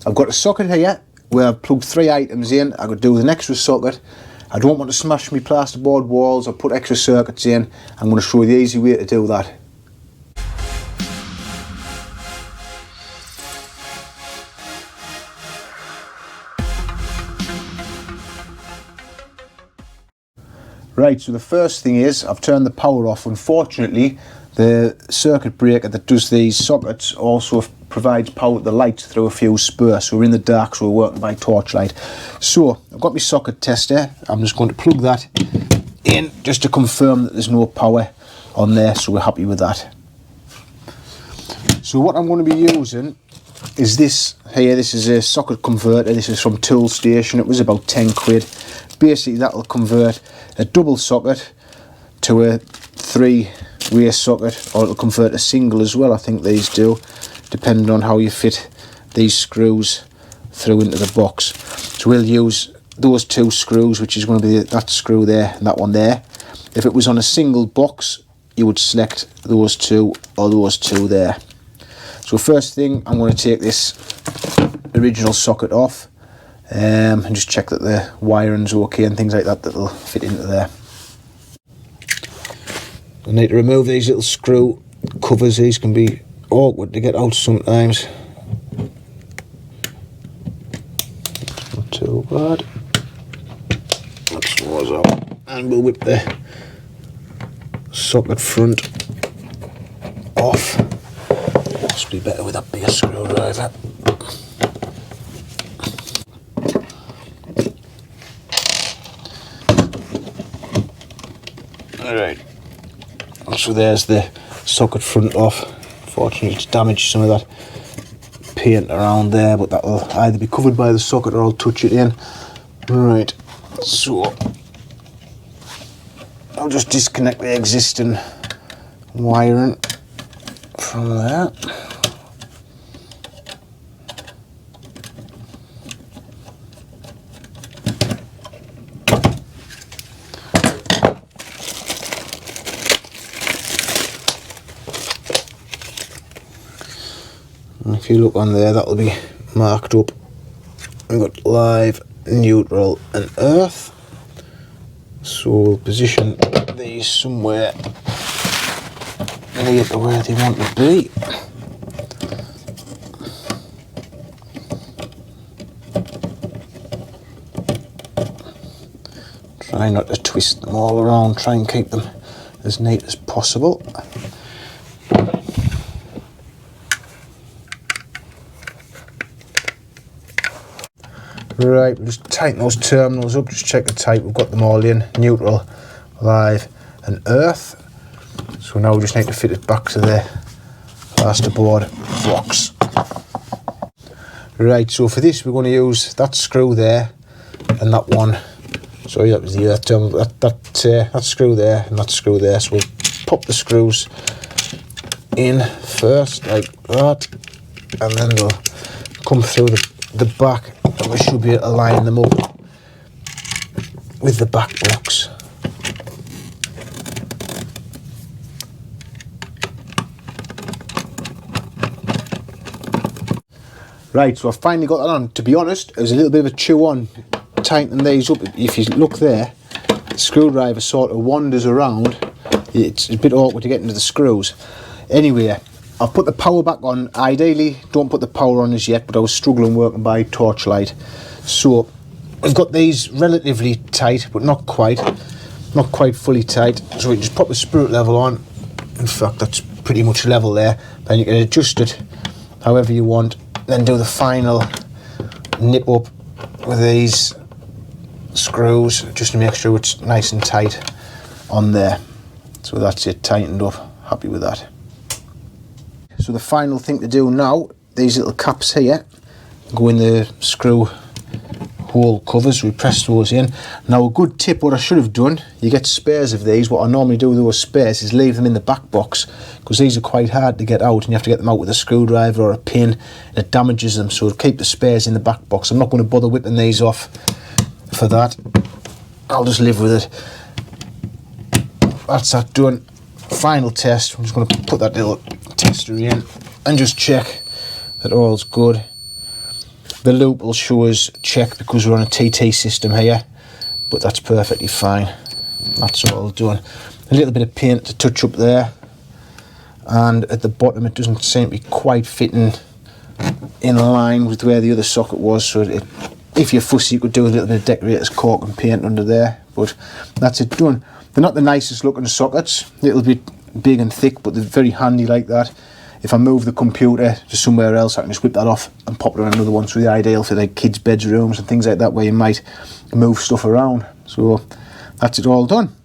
I've got a socket here where I've plugged 3 items in. I could do with an extra socket. I don't want to smash my plasterboard walls or put extra circuits in. I'm going to show you the easy way to do that. Right, so the first thing is I've turned the power off. Unfortunately, the circuit breaker that does these sockets also provides power to the lights through a fuse spur, so we're in the dark, so we're working by torchlight. So I've got my socket tester. I'm just going to plug that in just to confirm that there's no power on there, so we're happy with that. So what I'm going to be using is this here. This is a socket converter. This is from Toolstation. It was about 10 quid. Basically that'll convert a double socket to a 3-way socket, or it'll convert a single as well. I think these do, depending on how you fit these screws through into the box. So we'll use those 2 screws, which is going to be that screw there and that one there. If it was on a single box, you would select those 2 or those 2 there. So first thing, I'm going to take this original socket off and just check that the wiring's okay and things like that that'll fit into there. I need to remove these little screw covers. These can be awkward to get out sometimes. Not too bad. That's what's up. And we'll whip the socket front off. Possibly better with a bigger screwdriver. Alright, so there's the socket front off. Fortunately it's damaged some of that paint around there, but that'll either be covered by the socket or I'll touch it in. Right, so I'll just disconnect the existing wiring from there. And if you look on there, that'll be marked up. We've got live, neutral and earth. So we'll position these somewhere near to where they want to be. Try not to twist them all around, try and keep them as neat as possible. Right, we'll just tighten those terminals up, just check the type, we've got them all in, neutral, live and earth. So now we just need to fit it back to the plasterboard box. Right, so for this we're going to use that screw there and that one, sorry that was the earth terminal, that screw there and that screw there. So we'll pop the screws in first like that, and then they'll come through the back, and we should be able to line them up with the back box. Right, so I've finally got that on. To be honest, it was a little bit of a chew on tightening these up. If you look there, the screwdriver sort of wanders around. It's a bit awkward to get into the screws. Anyway, I've put the power back on. Ideally, don't put the power on as yet, but I was struggling working by torchlight. So I've got these relatively tight, but not quite fully tight. So we just pop the spirit level on. In fact, that's pretty much level there. Then you can adjust it however you want. Then do the final nip up with these screws just to make sure it's nice and tight on there. So that's it, tightened up. Happy with that. So the final thing to do now, these little caps here go in the screw hole covers. We press those in. Now a good tip, what I should have done, you get spares of these. What I normally do with those spares is leave them in the back box, because these are quite hard to get out and you have to get them out with a screwdriver or a pin. It damages them, so keep the spares in the back box. I'm not going to bother whipping these off for that. I'll just live with it. That's that done. Final test. I'm just going to put that little tester in and just check that all's good. The loop will show us check because we're on a TT system here, but that's perfectly fine. That's all done. A little bit of paint to touch up there, and at the bottom it doesn't seem to be quite fitting in line with where the other socket was, so if you're fussy you could do a little bit of decorator's cork and paint under there, but that's it done. They're not the nicest looking sockets, a little bit big and thick, but they're very handy like that. If I move the computer to somewhere else I can just whip that off and pop it on another one, so they're ideal for like kids' bedrooms and things like that where you might move stuff around. So that's it all done.